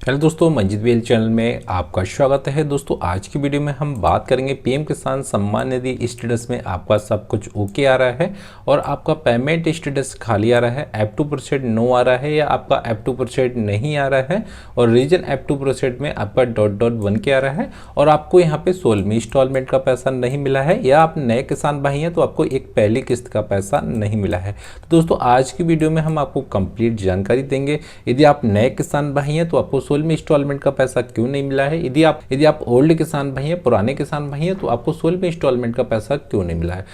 Hello दोस्तों, Manjit bell channel में आपका स्वागत है। दोस्तों आज की वीडियो में हम बात करेंगे पीएम किसान सम्मान निधि स्टेटस में आपका सब कुछ ओके आ रहा है और आपका पेमेंट स्टेटस खाली आ रहा है, F2 प्रोसेड नो आ रहा है या आपका F2 प्रोसेड नहीं आ रहा है और रीजन F2 प्रोसेड में आपका .1 के आ रहा है और आपको यहाँ पे 16वीं इंस्टॉलमेंट का पैसा नहीं मिला है या आप नए किसान भाई हैं तो आपको एक पहली किस्त का पैसा नहीं मिला है। तो दोस्तों आज की वीडियो में हम आपको कंप्लीट जानकारी देंगे। यदि आप नए किसान भाई हैं तो आपको 16वीं इंस्टॉलमेंट का पैसा क्यों नहीं मिला है, यदि आप ओल्ड किसान भाई हैं, पुराने किसान भाई हैं तो आपको 16वीं इंस्टॉलमेंट का पैसा क्यों नहीं मिला है।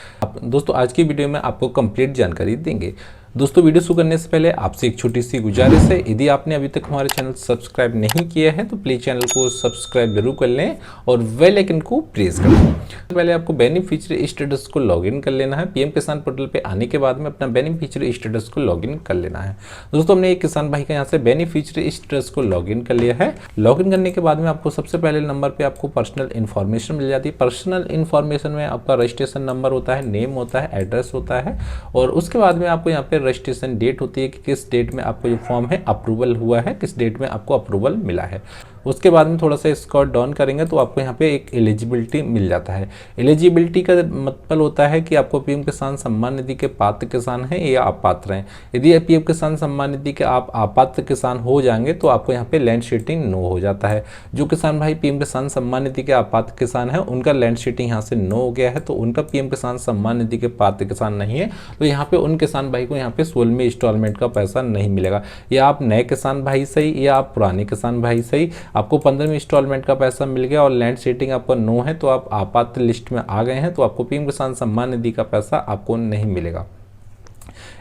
दोस्तों आज की वीडियो में आपको कंप्लीट जानकारी देंगे। दोस्तों वीडियो शुरू करने से पहले आपसे एक छोटी सी गुजारिश है, यदि आपने अभी तक हमारे चैनल सब्सक्राइब नहीं किया है तो प्लीज़ चैनल को सब्सक्राइब जरूर कर लें और बेल आइकन को प्रेस कर लें। पहले आपको बेनिफिशियरी स्टेटस को लॉगिन कर लेना है। पीएम किसान पोर्टल पे आने के बाद में अपना बेनिफिशियरी स्टेटस को लॉगिन कर लेना है। दोस्तों हमने एक किसान भाई का यहाँ से बेनिफिशियरी स्टेटस को लॉगिन कर लिया है। लॉगिन करने के बाद में आपको सबसे पहले नंबर पे आपको पर्सनल इन्फॉर्मेशन मिल जाती है। पर्सनल इन्फॉर्मेशन में आपका रजिस्ट्रेशन नंबर होता है, नेम होता है, एड्रेस होता है और उसके बाद में आपको यहाँ पे रजिस्ट्रेशन डेट होती है कि किस डेट में आपको जो फॉर्म है अप्रूवल हुआ है, किस डेट में आपको अप्रूवल मिला है। उसके बाद में थोड़ा सा स्क्रॉल डाउन करेंगे तो आपको यहाँ पे एक एलिजिबिलिटी मिल जाता है। एलिजिबिलिटी का मतलब होता है कि आपको पीएम किसान सम्मान निधि के पात्र किसान हैं या अपात्र हैं। यदि पीएम किसान सम्मान निधि के आप अपात्र किसान हो जाएंगे तो आपको यहाँ पे लैंड शीटिंग नो हो जाता है। जो किसान भाई पीएम किसान सम्मान निधि के अपात्र किसान है उनका लैंड शीटिंग यहाँ से नो हो गया है तो उनका पीएम किसान सम्मान निधि के पात्र किसान नहीं है, तो यहाँ पे उन किसान भाई को यहाँ पे 16वीं इंस्टॉलमेंट का पैसा नहीं मिलेगा। या आप नए किसान भाई सही या आप पुराने किसान भाई सही, आपको 15वीं इंस्टॉलमेंट का पैसा मिल गया और लैंड शीटिंग आपका नो है तो आप आपात लिस्ट में आ गए हैं तो आपको पीएम किसान सम्मान निधि का पैसा आपको नहीं मिलेगा।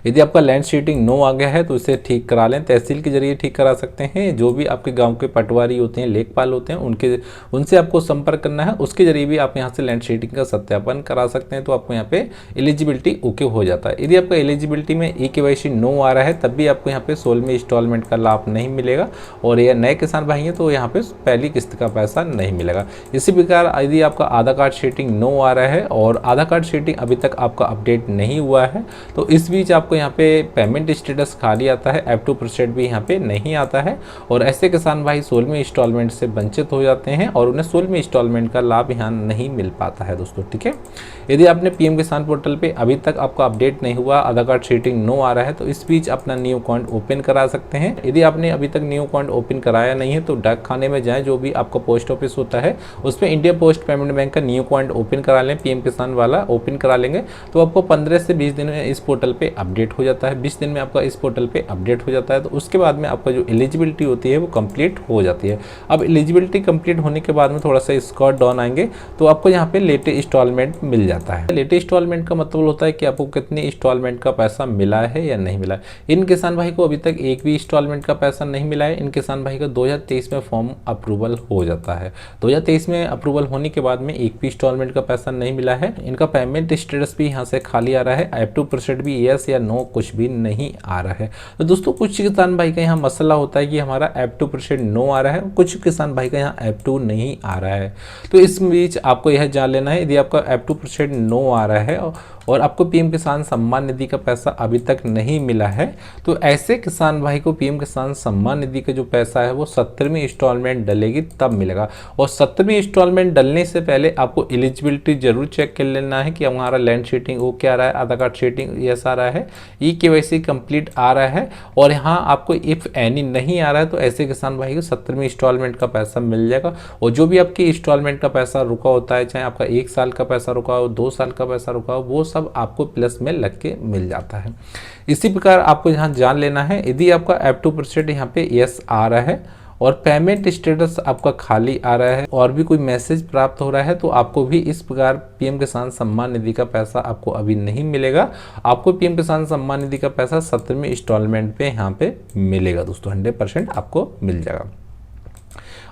यदि आपका लैंड शीटिंग नो आ गया है तो इसे ठीक करा लें, तहसील के जरिए ठीक करा सकते हैं। जो भी आपके गांव के पटवारी होते हैं, लेखपाल होते हैं, उनसे आपको संपर्क करना है, उसके जरिए भी आप यहां से लैंड शीटिंग का सत्यापन करा सकते हैं तो आपको यहाँ पे एलिजिबिलिटी ओके हो जाता है। यदि आपका एलिजिबिलिटी में ई-केवाईसी नो आ रहा है तब भी आपको यहाँ पे 16वीं इंस्टॉलमेंट का लाभ नहीं मिलेगा और ये नए किसान भाई हैं तो यहाँ पे पहली किस्त का पैसा नहीं मिलेगा। इसी प्रकार यदि आपका आधार कार्ड शीटिंग नो आ रहा है और आधार कार्ड शीटिंग अभी तक आपका अपडेट नहीं हुआ है तो इस बीच आपको यहाँ पे पेमेंट स्टेटस खाली आता है, F2 प्रोसेड भी यहाँ पे नहीं आता है और ऐसे किसान भाई 16वीं इंस्टॉलमेंट से वंचित हो जाते हैं और उन्हें 16वीं इंस्टॉलमेंट का लाभ यहाँ नहीं मिल पाता है दोस्तों, ठीक है। यदि आपने पीएम किसान पोर्टल पे अभी तक आपका अपडेट नहीं हुआ, आधार कार्ड शीटिंग नो आ रहा है तो इस बीच अपना न्यू अकाउंट ओपन करा सकते हैं। यदि आपने अभी तक न्यू अकाउंट ओपन कराया नहीं है तो डाक खाने में जाएँ, जो भी आपका पोस्ट ऑफिस होता है उसमें इंडिया पोस्ट पेमेंट बैंक का न्यू अकाउंट ओपन करा लें, पीएम किसान वाला ओपन करा लेंगे तो आपको 15 से 20 दिन में इस पोर्टल पे अपडेट हो जाता है। 20 दिन में आपका इस पोर्टल पे अपडेट हो जाता है तो उसके बाद में आपका जो एलिजिबिलिटी होती है वो कंप्लीट हो जाती है। अब एलिजिबिलिटी कंप्लीट होने के बाद में थोड़ा सा स्क्रॉल डाउन आएंगे तो आपको यहाँ पे लेटेस्ट इंस्टॉलमेंट मिल जाता है। लेटेस्ट इंस्टॉलमेंट का मतलब होता है कि आपको कितनी इंस्टॉलमेंट का पैसा मिला है या नहीं मिला है। इन किसान भाई को अभी तक एक भी इंस्टॉलमेंट का पैसा नहीं मिला है। इन किसान भाई का 2023 में फॉर्म अप्रूवल हो जाता है। 2023 में अप्रूवल होने के बाद में एक भी इंस्टॉलमेंट का पैसा नहीं मिला है। इनका पेमेंट स्टेटस भी यहाँ से खाली आ रहा है, F2 प्रोसेड भी यस या नो कुछ भी नहीं आ रहा है। तो दोस्तों कुछ किसान भाई का यहाँ मसला होता है कि हमारा F2 प्रोसेड नो आ रहा है, कुछ किसान भाई का यहाँ F2 नहीं आ रहा है। तो इस बीच आपको यह जान लेना है, यदि आपका F2 प्रोसेड नो आ रहा है और आपको पीएम किसान सम्मान निधि का पैसा अभी तक नहीं मिला है तो ऐसे किसान भाई को पीएम किसान सम्मान निधि का जो पैसा है वो 17वीं इंस्टॉलमेंट डलेगी तब मिलेगा। और 17वीं इंस्टॉलमेंट डलने से पहले आपको एलिजिबिलिटी जरूर चेक कर लेना है कि हमारा लैंड शीटिंग वो क्या रहा है, आधार कार्ड शीटिंग यस आ रहा है, ई-केवाईसी कंप्लीट आ रहा है और यहाँ आपको इफ एनी नहीं आ रहा है तो ऐसे किसान भाई को 17वीं इंस्टॉलमेंट का पैसा मिल जाएगा। और जो भी आपकी इंस्टॉलमेंट का पैसा रुका होता है, चाहे आपका 1 साल का पैसा रुका हो, 2 साल का पैसा रुका हो, वो सब आपको प्लस में लग के मिल जाता है। इसी प्रकार आपको यहाँ जान लेना है, यदि आपका F2 प्रोसेड यहाँ पे यस आ रहा है और पेमेंट स्टेटस आपका खाली आ रहा है और भी कोई मैसेज प्राप्त हो रहा है तो आपको भी इस प्रकार पीएम किसान सम्मान निधि का पैसा आपको अभी नहीं मिलेगा। आपको पीएम किसान सम्मान निधि का पैसा 17वीं इंस्टॉलमेंट पे यहाँ पे मिलेगा दोस्तों, 100% आपको मिल जाएगा।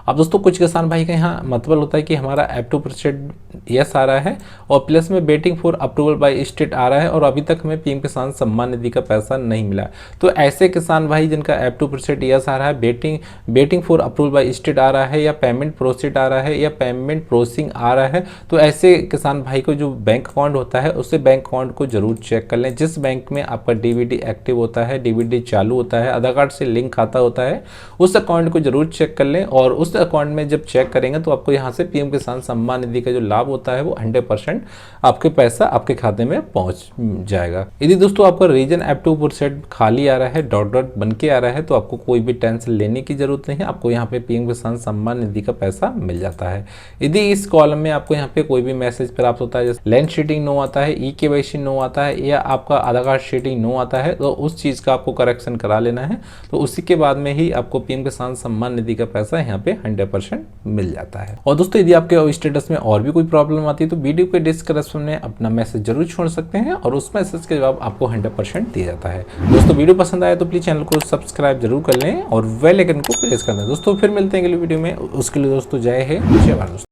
अब दोस्तों कुछ किसान भाई का यहाँ मतलब होता है कि हमारा F2% यस आ रहा है और प्लस में waiting for approval by state आ रहा है और अभी तक हमें पीएम किसान सम्मान निधि का पैसा नहीं मिला। तो ऐसे किसान भाई जिनका F2% यस आ रहा है, waiting for approval by state आ रहा है, या पेमेंट प्रोसीड आ रहा है, या पेमेंट प्रोसेसिंग आ रहा है, तो ऐसे किसान भाई को जो बैंक अकाउंट होता है उससे बैंक अकाउंट को जरूर चेक कर लें। जिस बैंक में आपका डीबीडी एक्टिव होता है, डीबीडी चालू होता है, आधार कार्ड से लिंक खाता होता है, उस अकाउंट को जरूर चेक कर लें। और उस अकाउंट में जब चेक करेंगे तो आपको यहाँ से पीएम किसान सम्मान निधि का जो लाभ होता है वो 100% आपके पैसा आपके खाते में पहुंच जाएगा। यदि दोस्तों आपका रीजन F2% खाली आ रहा है, डॉट डॉट बन के आ रहा है, तो आपको कोई भी टेंशन लेने की जरूरत नहीं है, आपको यहाँ पे पीएम किसान सम्मान निधि का पैसा मिल जाता है। यदि इस कॉलम में आपको यहाँ पे कोई भी मैसेज प्राप्त होता है, जैसे लैंड शीटिंग नो आता है, ई-केवाईसी नो आता है, या आपका आधार कार्ड शीटिंग नो आता है, तो उस चीज का आपको करेक्शन करा लेना है। तो उसी के बाद में ही आपको पीएम किसान सम्मान निधि का पैसा यहाँ पे 100% मिल जाता है। और दोस्तों यदि आपके स्टेटस में और भी कोई प्रॉब्लम आती है तो वीडियो के डिस्क्रिप्शन में अपना मैसेज जरूर छोड़ सकते हैं और उस मैसेज का जवाब आपको 100% दिया जाता है। दोस्तों वीडियो पसंद आया तो प्लीज चैनल को सब्सक्राइब जरूर कर लें और बेल आइकन को प्रेस कर दें। दोस्तों फिर मिलते हैं अगली वीडियो में, उसके लिए दोस्तों जय हिंद, जय भारत।